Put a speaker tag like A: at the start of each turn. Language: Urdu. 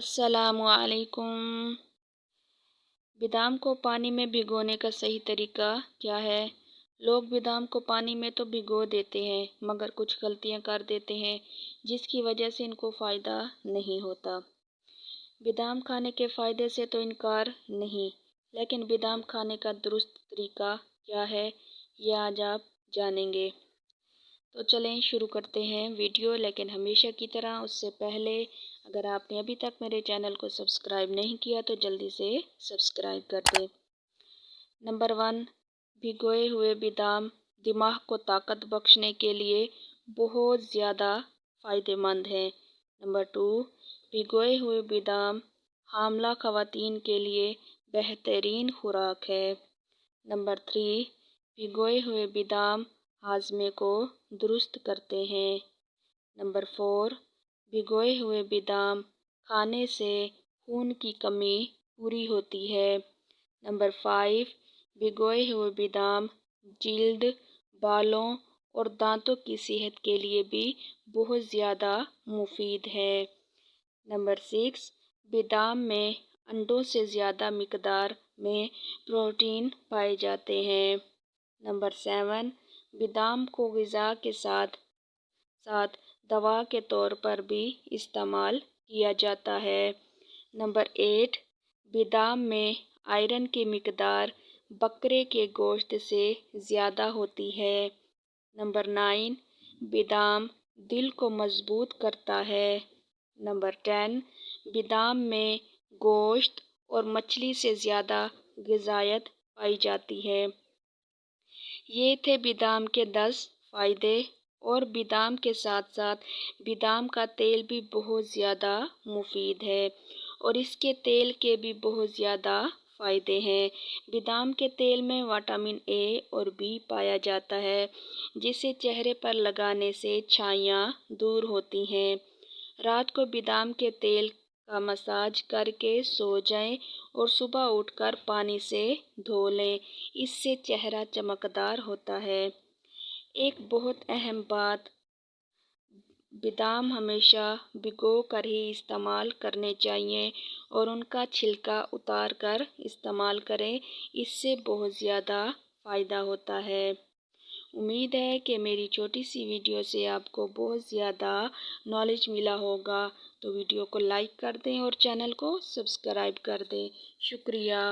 A: السلام علیکم۔ بادام کو پانی میں بھگونے کا صحیح طریقہ کیا ہے؟ لوگ بادام کو پانی میں تو بھگو دیتے ہیں مگر کچھ غلطیاں کر دیتے ہیں جس کی وجہ سے ان کو فائدہ نہیں ہوتا۔ بادام کھانے کے فائدے سے تو انکار نہیں، لیکن بادام کھانے کا درست طریقہ کیا ہے یہ آج آپ جانیں گے۔ تو چلیں شروع کرتے ہیں ویڈیو، لیکن ہمیشہ کی طرح اس سے پہلے اگر آپ نے ابھی تک میرے چینل کو سبسکرائب نہیں کیا تو جلدی سے سبسکرائب کر دیں۔ نمبر 1، بھگوئے ہوئے بادام دماغ کو طاقت بخشنے کے لیے بہت زیادہ فائدہ مند ہیں۔ نمبر 2، بھگوئے ہوئے بادام حاملہ خواتین کے لیے بہترین خوراک ہے۔ نمبر 3، بھگوئے ہوئے بادام ہاضمے کو درست کرتے ہیں۔ نمبر 4، بھگوئے ہوئے بادام کھانے سے خون کی کمی پوری ہوتی ہے۔ نمبر 5، بھگوئے ہوئے بادام جلد، بالوں اور دانتوں کی صحت کے لیے بھی بہت زیادہ مفید ہے۔ نمبر 6، بادام میں انڈوں سے زیادہ مقدار میں پروٹین پائے جاتے ہیں۔ نمبر 7، بادام کو غذا کے ساتھ ساتھ دوا کے طور پر بھی استعمال کیا جاتا ہے۔ نمبر 8، بادام میں آئرن کی مقدار بکرے کے گوشت سے زیادہ ہوتی ہے۔ نمبر 9، بادام دل کو مضبوط کرتا ہے۔ نمبر 10، بادام میں گوشت اور مچھلی سے زیادہ غذائیت پائی جاتی ہے۔ یہ تھے بادام کے 10 فائدے، اور بادام کے ساتھ ساتھ بادام کا تیل بھی بہت زیادہ مفید ہے اور اس کے تیل کے بھی بہت زیادہ فائدے ہیں۔ بادام کے تیل میں وٹامن اے اور بی پایا جاتا ہے جسے چہرے پر لگانے سے چھائیاں دور ہوتی ہیں۔ رات کو بادام کے تیل کا مساج کر کے سو جائیں اور صبح اٹھ کر پانی سے دھو لیں، اس سے چہرہ چمکدار ہوتا ہے۔ ایک بہت اہم بات، بادام ہمیشہ بھگو کر ہی استعمال کرنے چاہیے اور ان کا چھلکا اتار کر استعمال کریں، اس سے بہت زیادہ فائدہ ہوتا ہے۔ امید ہے کہ میری چھوٹی سی ویڈیو سے آپ کو بہت زیادہ نالج ملا ہوگا، تو ویڈیو کو لائک کر دیں اور چینل کو سبسکرائب کر دیں۔ شکریہ۔